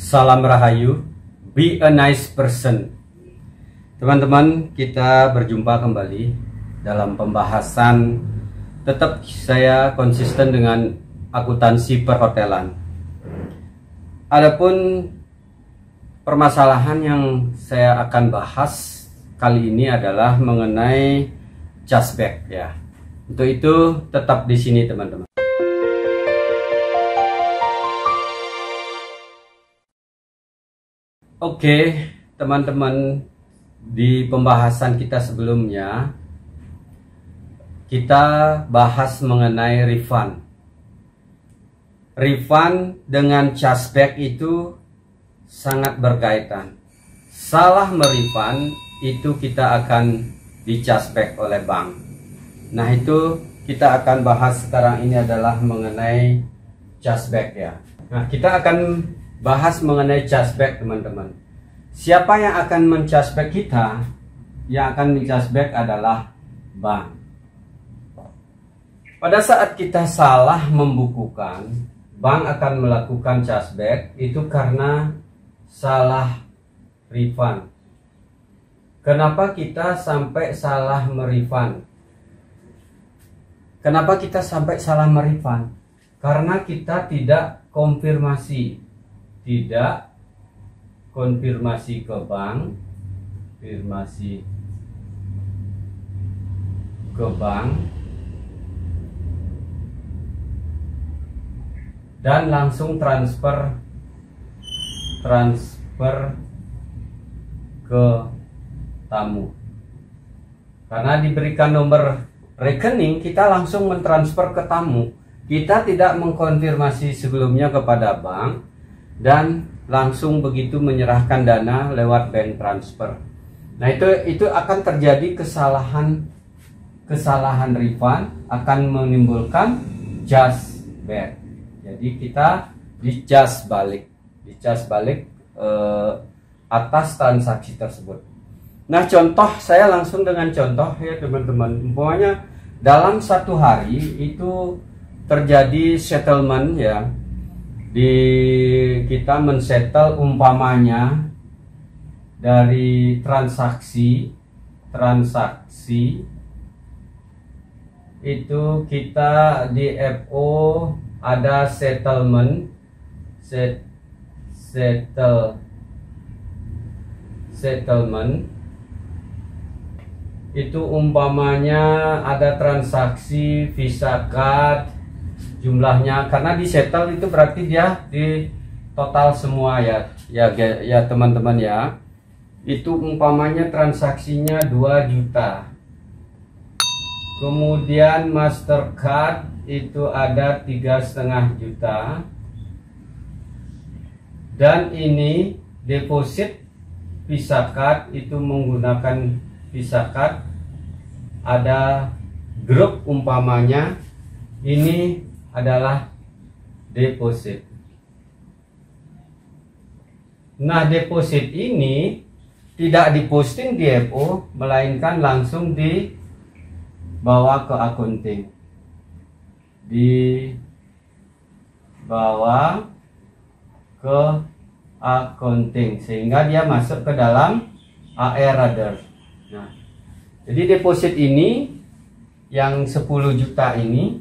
Salam Rahayu, be a nice person. Teman-teman, kita berjumpa kembali dalam pembahasan. Tetap saya konsisten dengan akuntansi perhotelan. Adapun permasalahan yang saya akan bahas kali ini adalah mengenai chargeback ya. Untuk itu tetap di sini teman-teman. Oke, teman-teman, di pembahasan kita sebelumnya kita bahas mengenai refund. Refund dengan chargeback itu sangat berkaitan. Salah merefund itu kita akan di chargeback oleh bank. Nah, itu kita akan bahas sekarang ini adalah mengenai chargeback ya. Nah, kita akan bahas mengenai chargeback teman-teman. Siapa yang akan men-chargeback kita? Yang akan men-chargeback adalah bank. Pada saat kita salah membukukan, bank akan melakukan chargeback itu karena salah refund. Kenapa kita sampai salah merefund? Kenapa kita sampai salah merefund? Karena kita tidak konfirmasi. Tidak konfirmasi ke bank, dan langsung transfer ke tamu. Karena diberikan nomor rekening, kita langsung mentransfer ke tamu. Kita tidak mengkonfirmasi sebelumnya kepada bank dan langsung begitu menyerahkan dana lewat bank transfer. Nah, itu akan terjadi kesalahan refund, akan menimbulkan chargeback. Jadi kita di-charge balik atas transaksi tersebut. Nah, contoh saya langsung dengan contoh ya teman-teman. Umpamanya dalam satu hari itu terjadi settlement ya. Kita men-settle umpamanya dari transaksi itu kita di FO ada settlement itu umpamanya ada transaksi Visa Card jumlahnya, karena di settle itu berarti dia di total semua ya teman-teman ya. Itu umpamanya transaksinya 2 juta. Kemudian Mastercard itu ada 3,5 juta. Dan ini deposit Visa Card itu menggunakan Visa Card ada grup umpamanya ini adalah deposit. Nah, deposit ini tidak diposting di FO, melainkan langsung dibawa ke accounting. Dibawa ke accounting sehingga dia masuk ke dalam AR other. Nah, jadi deposit ini yang 10 juta ini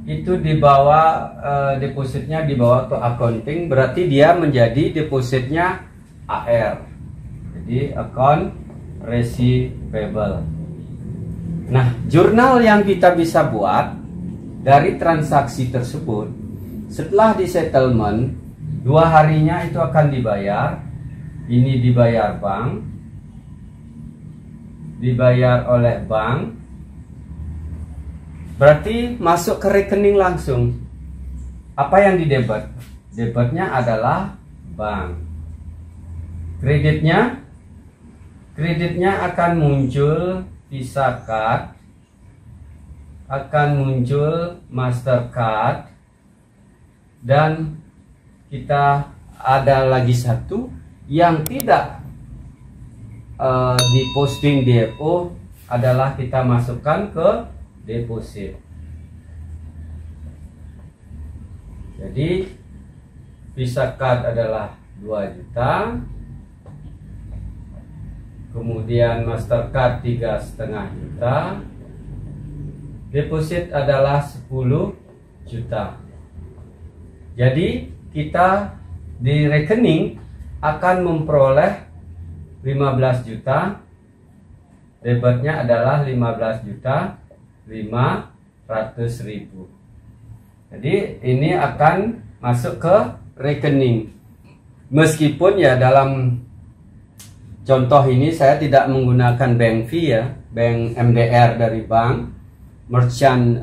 itu dibawa depositnya dibawa ke accounting, berarti dia menjadi depositnya AR. Jadi account receivable. Nah, jurnal yang kita bisa buat dari transaksi tersebut setelah di settlement 2 harinya itu akan dibayar. Ini dibayar bank, dibayar oleh bank, berarti masuk ke rekening langsung. Apa yang didebet? Debetnya adalah bank. Kreditnya akan muncul Visa Card, akan muncul Mastercard, dan kita ada lagi satu yang tidak diposting di FO adalah kita masukkan ke deposit. Jadi Visa card adalah 2 juta. Kemudian Mastercard 3,5 juta. Deposit adalah 10 juta. Jadi kita di rekening akan memperoleh 15 juta. Debitnya adalah 15 juta 500.000. Jadi ini akan masuk ke rekening. Meskipun ya dalam contoh ini saya tidak menggunakan bank fee ya, bank MDR dari bank, merchant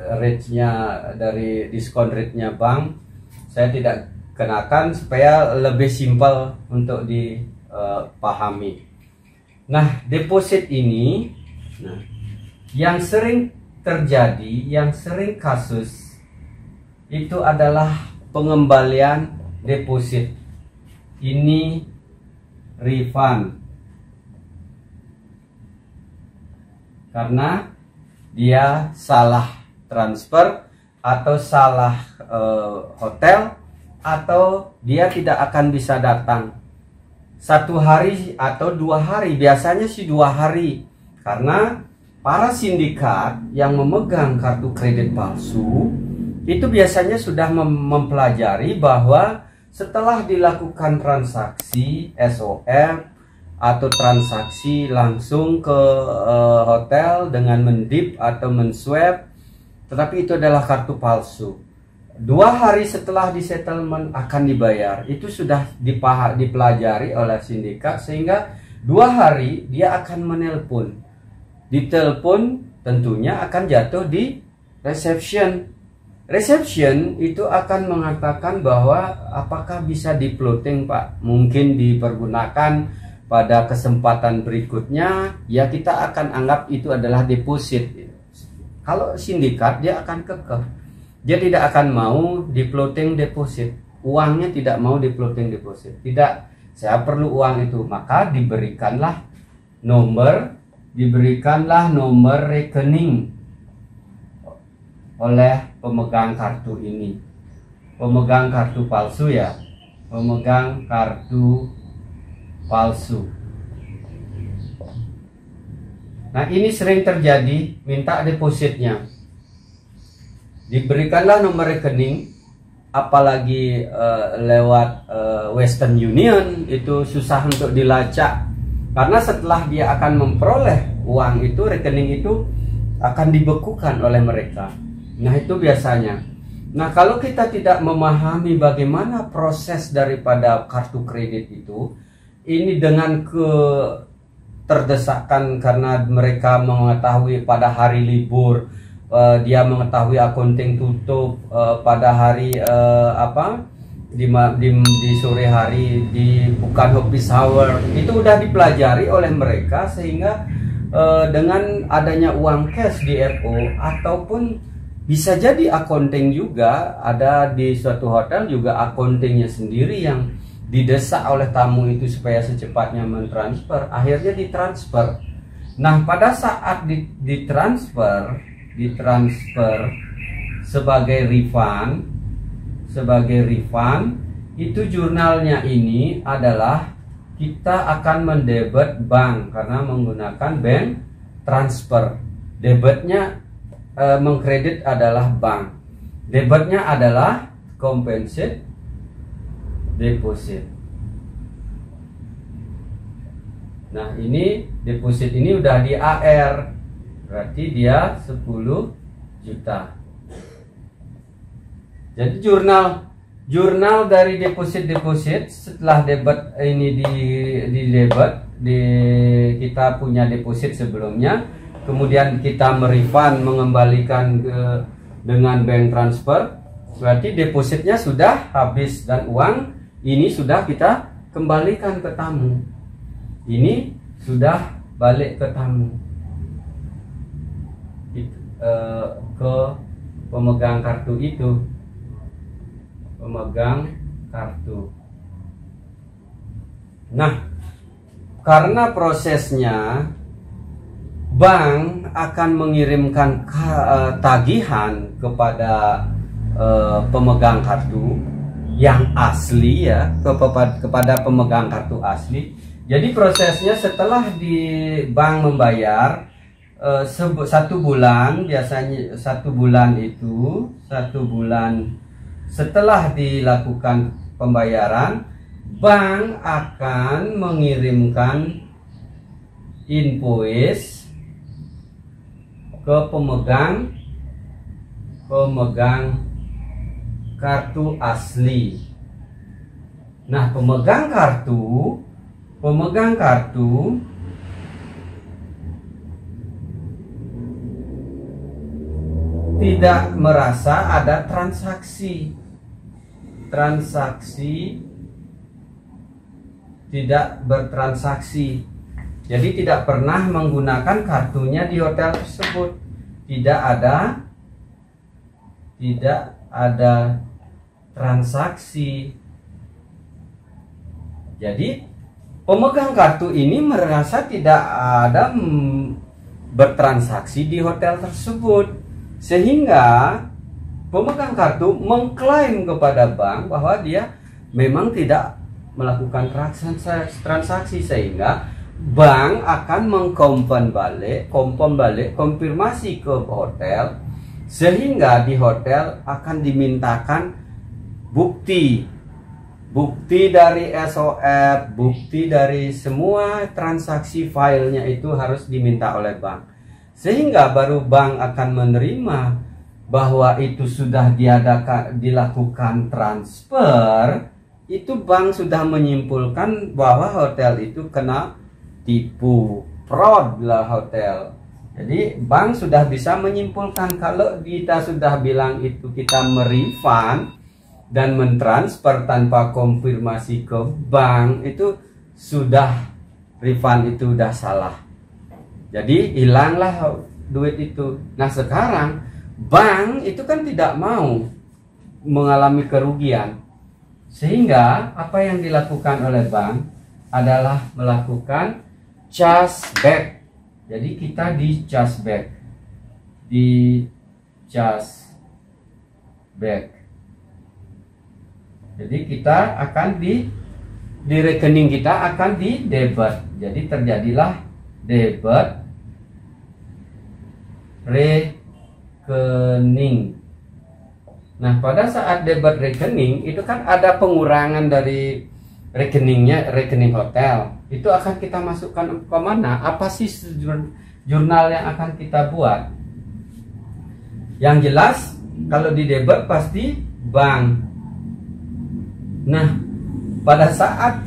rate-nya dari diskon rate-nya bank, saya tidak kenakan supaya lebih simpel untuk dipahami. Nah, deposit ini, yang sering terjadi, yang sering kasus itu adalah pengembalian deposit. Ini refund karena dia salah transfer atau salah hotel, atau dia tidak akan bisa datang 1 hari atau 2 hari, biasanya sih 2 hari, karena para sindikat yang memegang kartu kredit palsu itu biasanya sudah mempelajari bahwa setelah dilakukan transaksi SOF atau transaksi langsung ke hotel dengan mendip atau menswipe, tetapi itu adalah kartu palsu. 2 hari setelah disettlement akan dibayar. Itu sudah dipelajari oleh sindikat, sehingga 2 hari dia akan menelpon. Ditelepon tentunya akan jatuh di reception. Reception itu akan mengatakan bahwa apakah bisa di floating Pak, mungkin dipergunakan pada kesempatan berikutnya, ya kita akan anggap itu adalah deposit. Kalau sindikat dia akan kekeh, dia tidak akan mau di floating deposit, uangnya tidak mau di floating deposit. Tidak, saya perlu uang itu, maka diberikanlah nomor rekening oleh pemegang kartu ini, pemegang kartu palsu ya, pemegang kartu palsu. Nah, ini sering terjadi, minta depositnya, diberikanlah nomor rekening, apalagi lewat Western Union, itu susah untuk dilacak, karena setelah dia akan memperoleh uang itu, rekening itu akan dibekukan oleh mereka. Nah, itu biasanya. Nah, kalau kita tidak memahami bagaimana proses daripada kartu kredit itu, ini dengan terdesakan karena mereka mengetahui pada hari libur, dia mengetahui akunting tutup pada hari di sore hari, bukan office hour, itu udah dipelajari oleh mereka, sehingga dengan adanya uang cash di FO, ataupun bisa jadi akunting juga ada di suatu hotel, juga akuntingnya sendiri yang didesak oleh tamu itu supaya secepatnya mentransfer, akhirnya ditransfer. Nah, pada saat ditransfer sebagai refund, itu jurnalnya ini adalah kita akan mendebet bank karena menggunakan bank transfer. Debitnya mengkredit adalah bank, debitnya adalah compensate deposit. Nah, ini deposit ini udah di AR, berarti dia 10 juta. Jadi jurnal dari deposit setelah debit ini kita punya deposit sebelumnya, kemudian kita mengembalikan dengan bank transfer, berarti depositnya sudah habis dan uang ini sudah kita kembalikan ke tamu. Ini sudah balik ke tamu, ke pemegang kartu itu, pemegang kartu. Nah, karena prosesnya bank akan mengirimkan tagihan kepada pemegang kartu, yang asli ya, kepada pemegang kartu asli. Jadi prosesnya setelah di bank membayar 1 bulan, biasanya 1 bulan itu 1 bulan setelah dilakukan pembayaran, bank akan mengirimkan invoice ke pemegang kartu asli. Nah, pemegang kartu tidak merasa ada transaksi, tidak bertransaksi. Jadi tidak pernah menggunakan kartunya di hotel tersebut. Tidak ada transaksi. Jadi pemegang kartu ini merasa tidak ada bertransaksi di hotel tersebut, sehingga pemegang kartu mengklaim kepada bank bahwa dia memang tidak melakukan transaksi, sehingga bank akan konfirmasi ke hotel, sehingga di hotel akan dimintakan bukti dari SOF, bukti dari semua transaksi filenya itu harus diminta oleh bank, sehingga baru bank akan menerima bahwa itu sudah dilakukan transfer. Itu bank sudah menyimpulkan bahwa hotel itu kena tipu, fraud lah hotel. Jadi bank sudah bisa menyimpulkan. Kalau kita sudah bilang itu kita merefund dan mentransfer tanpa konfirmasi ke bank, itu sudah refund, itu sudah salah. Jadi hilanglah duit itu. Nah, sekarang bank itu kan tidak mau mengalami kerugian, sehingga apa yang dilakukan oleh bank adalah melakukan chargeback. Jadi kita di chargeback. Jadi kita akan di rekening kita akan di debit. Jadi terjadilah debit rekening. Nah, pada saat debit rekening itu kan ada pengurangan dari rekeningnya, rekening hotel. Itu akan kita masukkan ke mana? Apa sih jurnal yang akan kita buat? Yang jelas kalau di debit pasti bank. Nah, pada saat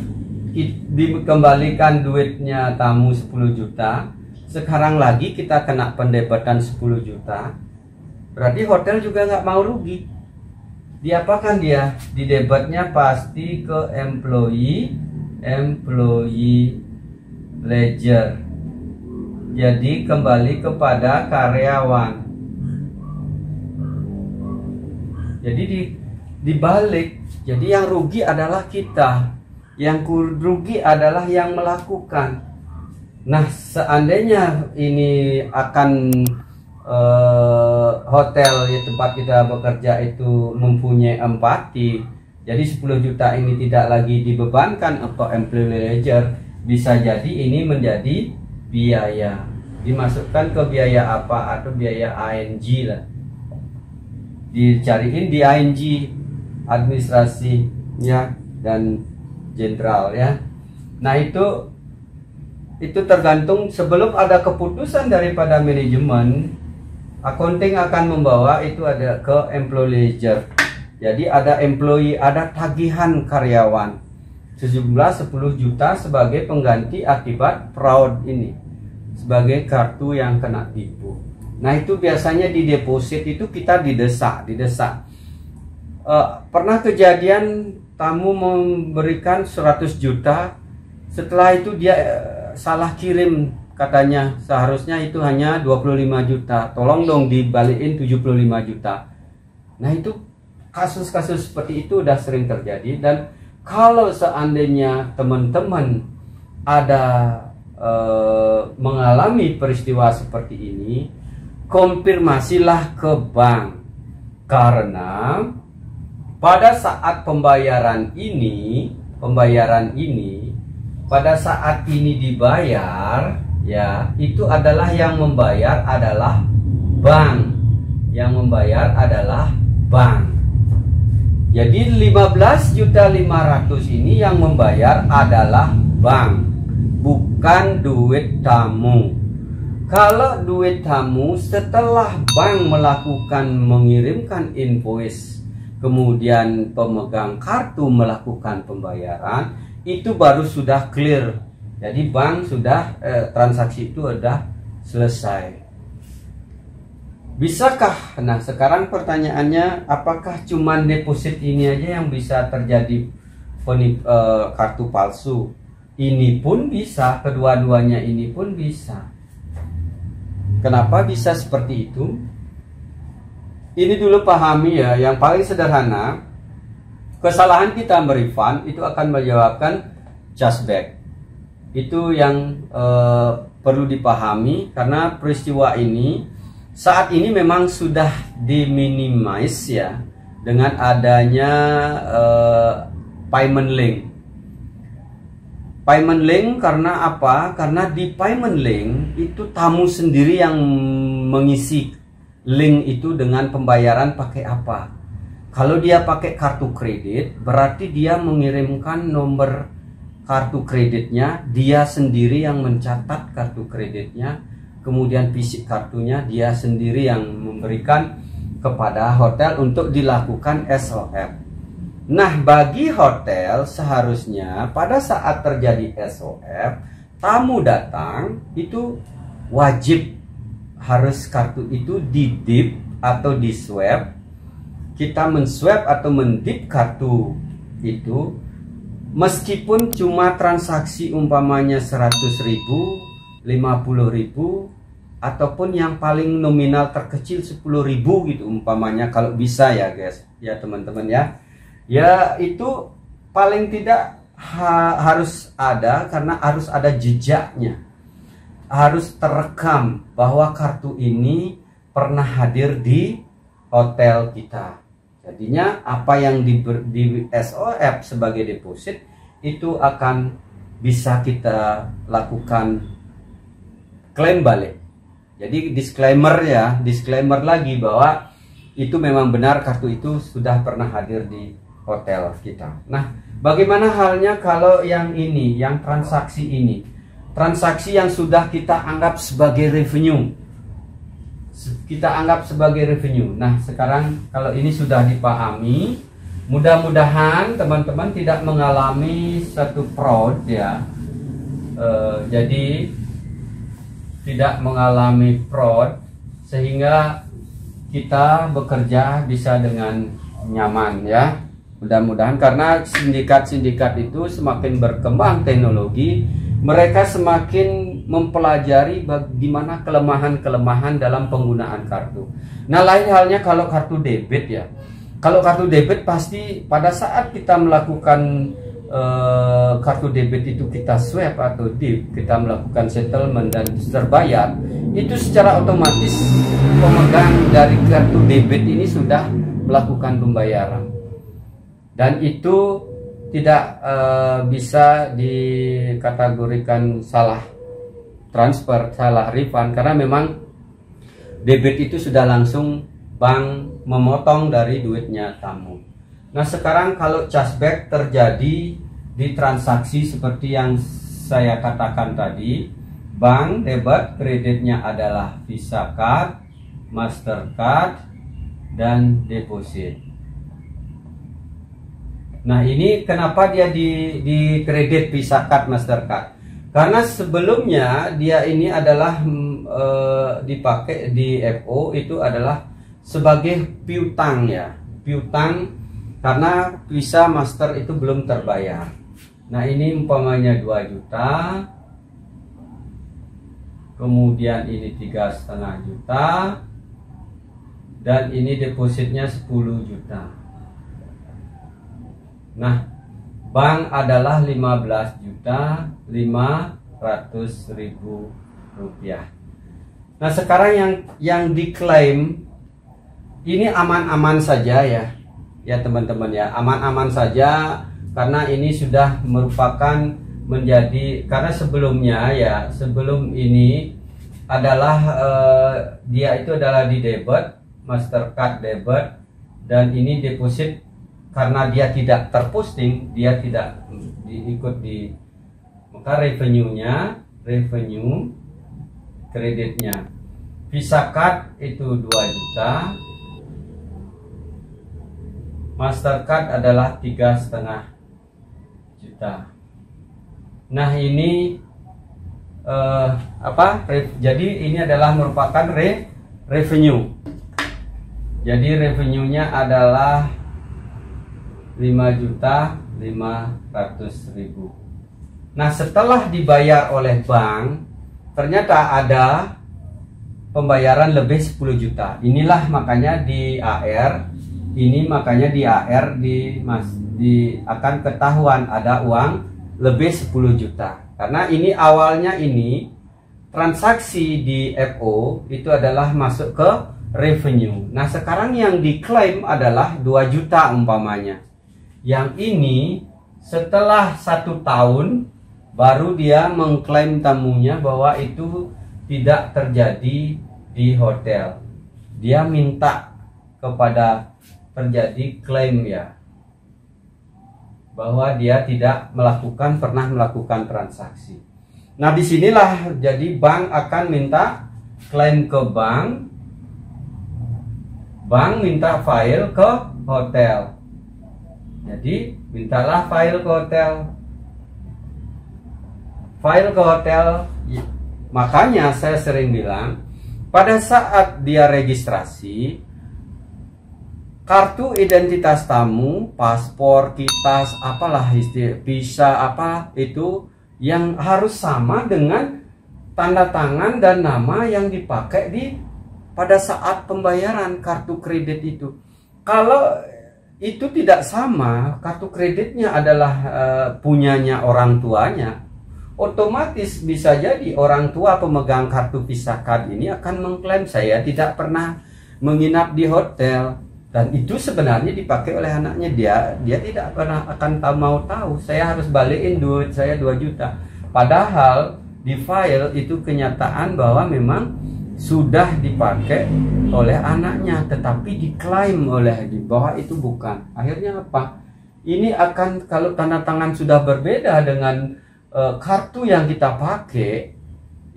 dikembalikan duitnya tamu 10 juta, sekarang lagi kita kena pendebitan 10 juta, berarti hotel juga nggak mau rugi. Diapakan dia? Di debitnya pasti ke employee ledger. Jadi kembali kepada karyawan. Jadi dibalik. Jadi yang rugi adalah kita, yang rugi adalah yang melakukan. Nah, seandainya ini akan hotel di tempat kita bekerja itu mempunyai empati, jadi 10 juta ini tidak lagi dibebankan untuk employee ledger, bisa jadi ini menjadi biaya, dimasukkan ke biaya apa, atau biaya ING lah, dicariin di ING administrasi ya dan jenderal ya. Nah, itu tergantung sebelum ada keputusan daripada manajemen. Accounting akan membawa itu ada ke employee ledger. Jadi ada employee, ada tagihan karyawan sejumlah 10 juta sebagai pengganti akibat fraud ini, sebagai kartu yang kena tipu. Nah, itu biasanya di deposit itu kita didesak. Pernah kejadian tamu memberikan 100 juta, setelah itu dia salah kirim. Katanya seharusnya itu hanya 25 juta. Tolong dong dibalikin 75 juta. Nah, itu kasus-kasus seperti itu udah sering terjadi. Dan kalau seandainya teman-teman ada mengalami peristiwa seperti ini, konfirmasilah ke bank. Karena pada saat pembayaran ini, pada saat ini dibayar, ya, itu adalah yang membayar adalah bank. Yang membayar adalah bank. Jadi 15.500.000 ini yang membayar adalah bank, bukan duit tamu. Kalau duit tamu setelah bank mengirimkan invoice, kemudian pemegang kartu melakukan pembayaran, itu baru sudah clear. Jadi bank sudah transaksi itu sudah selesai. Bisakah? Nah, sekarang pertanyaannya, apakah cuman deposit ini aja yang bisa terjadi kartu palsu? Ini pun bisa, kedua-duanya ini pun bisa. Kenapa bisa seperti itu? Ini dulu pahami ya, yang paling sederhana, kesalahan kita merefund itu akan menyebabkan chargeback. Itu yang perlu dipahami, karena peristiwa ini saat ini memang sudah diminimize ya dengan adanya payment link. Payment link karena apa? Karena di payment link itu tamu sendiri yang mengisi link itu dengan pembayaran pakai apa. Kalau dia pakai kartu kredit, berarti dia mengirimkan nomor kartu kreditnya, dia sendiri yang mencatat kartu kreditnya. Kemudian fisik kartunya dia sendiri yang memberikan kepada hotel untuk dilakukan SOF. Nah, bagi hotel seharusnya pada saat terjadi SOF, tamu datang itu wajib harus kartu itu didip atau di swab. Kita menswab atau mendip kartu itu, meskipun cuma transaksi umpamanya 100.000, 50.000, ataupun yang paling nominal terkecil 10.000 gitu umpamanya, kalau bisa ya guys, ya teman-teman ya. Ya itu paling tidak harus ada, karena harus ada jejaknya. Harus terekam bahwa kartu ini pernah hadir di hotel kita. Jadinya apa yang di SOF sebagai deposit itu akan bisa kita lakukan klaim balik. Jadi disclaimer lagi bahwa itu memang benar kartu itu sudah pernah hadir di hotel kita. Nah, bagaimana halnya kalau yang ini, yang transaksi ini? Transaksi yang sudah kita anggap sebagai revenue. Nah, sekarang kalau ini sudah dipahami, mudah-mudahan teman-teman tidak mengalami satu fraud ya. Jadi tidak mengalami fraud, sehingga kita bekerja bisa dengan nyaman ya. Mudah-mudahan, karena sindikat-sindikat itu semakin berkembang teknologi, mereka semakin mempelajari bagaimana kelemahan-kelemahan dalam penggunaan kartu. Nah, lain halnya kalau kartu debit ya. Kalau kartu debit pasti pada saat kita melakukan kartu debit itu kita swab atau dip, kita melakukan settlement dan terbayar, itu secara otomatis pemegang dari kartu debit ini sudah melakukan pembayaran, dan itu tidak bisa dikategorikan salah transfer, salah refund, karena memang debit itu sudah langsung bank memotong dari duitnya tamu. Nah, sekarang kalau chargeback terjadi di transaksi seperti yang saya katakan tadi, bank debit kreditnya adalah Visa Card, Mastercard, dan deposit. Nah, ini kenapa dia di kredit Visa Card, Mastercard? Karena sebelumnya dia ini adalah dipakai di FO itu adalah sebagai piutang ya, piutang. Karena Visa Master itu belum terbayar. Nah, ini umpamanya 2 juta, kemudian ini 3,5 juta, dan ini depositnya 10 juta. Nah, bank adalah 15.500.000 rupiah. Nah, sekarang yang diklaim ini aman-aman saja ya. ya teman-teman ya, aman-aman saja karena ini sudah merupakan menjadi, karena sebelumnya ya, sebelum ini adalah dia itu adalah di debit, Mastercard debit, dan ini deposit karena dia tidak terposting, dia tidak diikut di, maka revenue kreditnya Visa Card itu 2 juta, Mastercard adalah 3,5 juta. Nah ini jadi ini adalah merupakan revenue. Jadi revenue-nya adalah 5.500.000. Nah setelah dibayar oleh bank, ternyata ada pembayaran lebih 10 juta. Inilah makanya di AR, akan ketahuan ada uang lebih 10 juta. Karena ini awalnya ini transaksi di FO itu adalah masuk ke revenue. Nah sekarang yang diklaim adalah 2 juta umpamanya. Yang ini setelah 1 tahun baru dia mengklaim tamunya bahwa itu tidak terjadi di hotel. Dia minta kepada terjadi klaim ya, bahwa dia tidak pernah melakukan transaksi. Nah disinilah jadi bank akan minta klaim ke bank minta file ke hotel. Jadi mintalah file ke hotel. Makanya saya sering bilang, pada saat dia registrasi, kartu identitas tamu, paspor, kitas, apalah istilah, visa apa itu yang harus sama dengan tanda tangan dan nama yang dipakai pada saat pembayaran kartu kredit itu. Kalau itu tidak sama, kartu kreditnya adalah punyanya orang tuanya, otomatis bisa jadi orang tua pemegang kartu Visa Card ini akan mengklaim saya tidak pernah menginap di hotel. Dan itu sebenarnya dipakai oleh anaknya, dia tidak pernah akan mau tahu saya harus balikin duit saya 2 juta. Padahal di file itu kenyataan bahwa memang sudah dipakai oleh anaknya, tetapi diklaim oleh bahwa itu bukan. Akhirnya apa? Ini akan, kalau tanda tangan sudah berbeda dengan kartu yang kita pakai,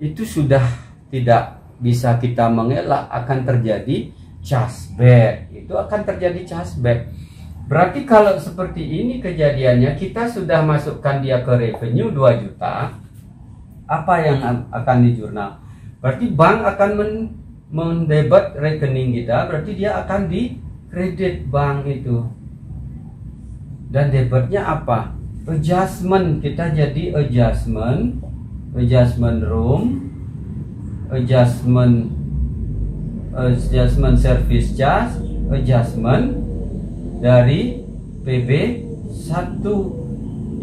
itu sudah tidak bisa kita mengelak, akan terjadi chargeback. Itu akan terjadi chargeback. Berarti kalau seperti ini kejadiannya, kita sudah masukkan dia ke revenue 2 juta, apa yang akan di jurnal? Berarti bank akan mendebit rekening kita, berarti dia akan di kredit bank itu. Dan debitnya apa? Adjustment, kita jadi adjustment room, adjustment service charge, adjustment dari PB1.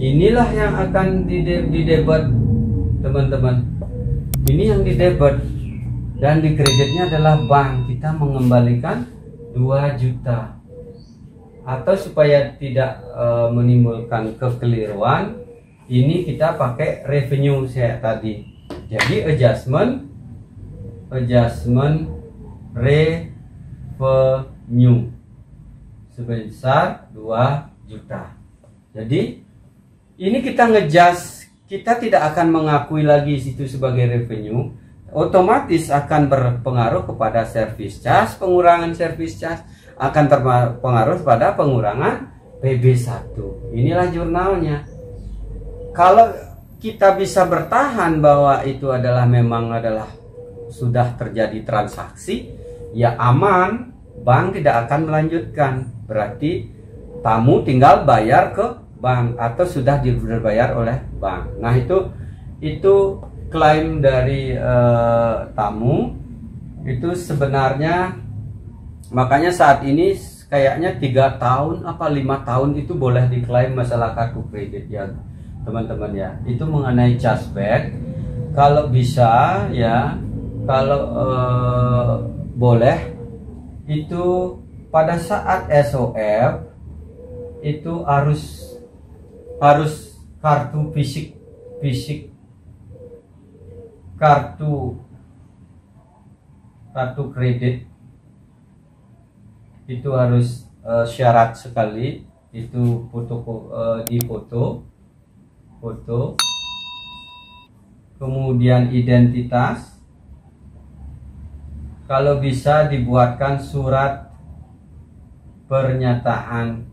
Inilah yang akan didebit teman-teman. Ini yang didebit, dan di kreditnya adalah bank. Kita mengembalikan 2 juta. Atau supaya tidak menimbulkan kekeliruan, ini kita pakai revenue saya tadi. Jadi adjustment revenue sebesar 2 juta. Jadi ini kita ngejust, kita tidak akan mengakui lagi itu sebagai revenue, otomatis akan berpengaruh kepada service charge, pengurangan service charge akan terpengaruh pada pengurangan PB1. Inilah jurnalnya. Kalau kita bisa bertahan bahwa itu adalah memang adalah sudah terjadi transaksi, ya aman, bank tidak akan melanjutkan. Berarti tamu tinggal bayar ke bank atau sudah dibayar oleh bank. Nah itu klaim dari tamu itu sebenarnya, makanya saat ini kayaknya 3 tahun apa 5 tahun itu boleh diklaim masalah kartu kredit ya teman-teman ya. Itu mengenai chargeback, kalau bisa ya, kalau boleh itu pada saat SOF itu harus kartu fisik, kartu kredit itu harus syarat sekali, itu foto, kemudian identitas, kalau bisa dibuatkan surat pernyataan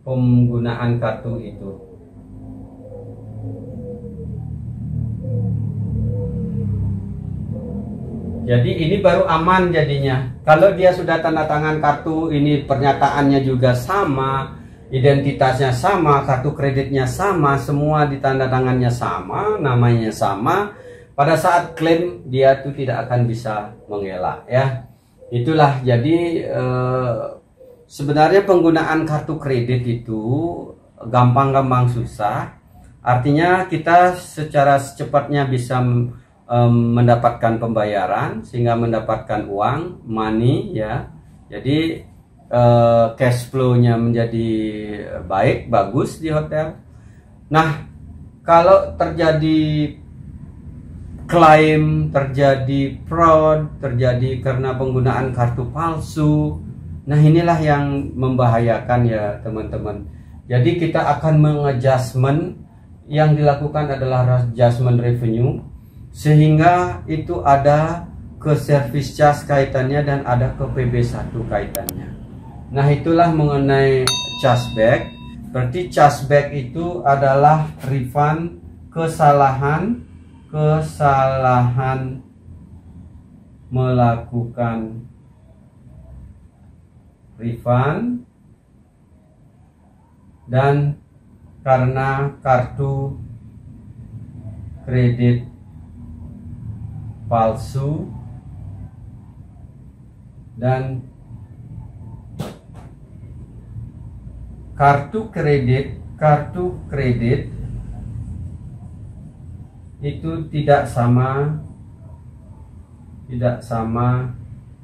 penggunaan kartu itu. Jadi ini baru aman jadinya. Kalau dia sudah tanda tangan kartu, ini pernyataannya juga sama, identitasnya sama, kartu kreditnya sama, semua ditanda tangannya sama, namanya sama. Pada saat klaim dia tuh tidak akan bisa mengelak ya. Itulah jadi sebenarnya penggunaan kartu kredit itu gampang-gampang susah. Artinya kita secara secepatnya bisa mendapatkan pembayaran sehingga mendapatkan uang, money ya. Jadi cash flow-nya menjadi baik, bagus di hotel. Nah, kalau terjadi klaim, terjadi fraud, terjadi karena penggunaan kartu palsu, nah inilah yang membahayakan ya teman-teman. Jadi kita akan mengadjustment, yang dilakukan adalah adjustment revenue, sehingga itu ada ke service charge kaitannya dan ada ke PB1 kaitannya. Nah itulah mengenai chargeback. Berarti chargeback itu adalah refund kesalahan melakukan refund dan karena kartu kredit palsu dan kartu kredit itu tidak sama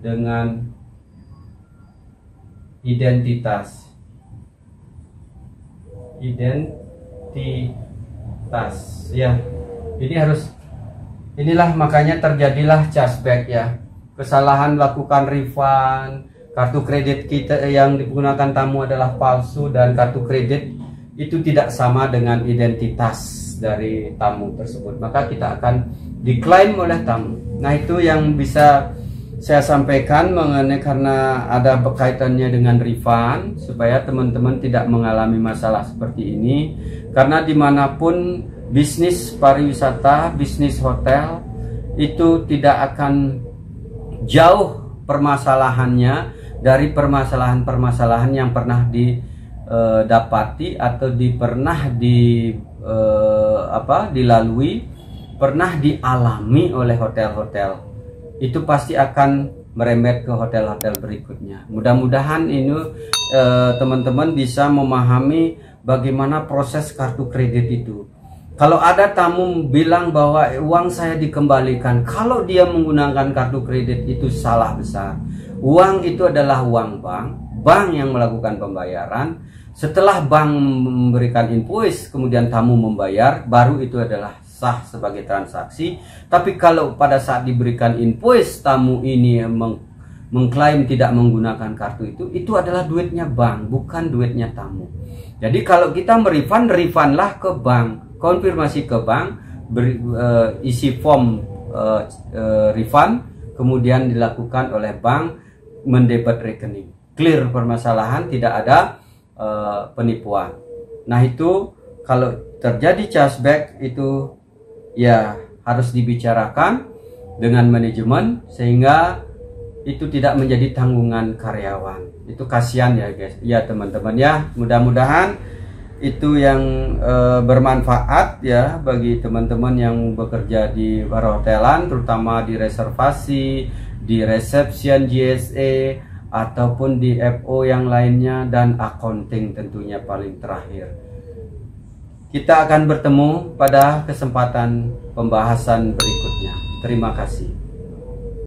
dengan identitas ya. Ini harus, inilah makanya terjadilah chargeback ya, kesalahan melakukan refund, kartu kredit kita yang digunakan tamu adalah palsu dan kartu kredit itu tidak sama dengan identitas dari tamu tersebut, maka kita akan diklaim oleh tamu. Nah itu yang bisa saya sampaikan mengenai, karena ada kaitannya dengan refund, supaya teman-teman tidak mengalami masalah seperti ini. Karena dimanapun bisnis pariwisata, bisnis hotel itu tidak akan jauh permasalahannya dari permasalahan-permasalahan yang pernah didapati atau dilalui, pernah dialami oleh hotel-hotel. Itu pasti akan merembet ke hotel-hotel berikutnya. Mudah-mudahan ini teman-teman bisa memahami bagaimana proses kartu kredit itu. Kalau ada tamu bilang bahwa uang saya dikembalikan, kalau dia menggunakan kartu kredit itu salah besar. Uang itu adalah uang bank yang melakukan pembayaran. Setelah bank memberikan invoice, kemudian tamu membayar, baru itu adalah sah sebagai transaksi. Tapi kalau pada saat diberikan invoice, tamu ini mengklaim tidak menggunakan kartu itu adalah duitnya bank, bukan duitnya tamu. Jadi kalau kita refundlah ke bank, konfirmasi ke bank, isi form refund, kemudian dilakukan oleh bank mendebit rekening. Clear permasalahan, tidak ada penipuan. Nah itu kalau terjadi chargeback itu ya harus dibicarakan dengan manajemen sehingga itu tidak menjadi tanggungan karyawan. Itu kasihan ya guys, ya teman-teman ya. Mudah-mudahan itu yang bermanfaat ya bagi teman-teman yang bekerja di perhotelan, terutama di reservasi, di reception JSA, ataupun di FO yang lainnya, dan accounting tentunya paling terakhir. Kita akan bertemu pada kesempatan pembahasan berikutnya. Terima kasih.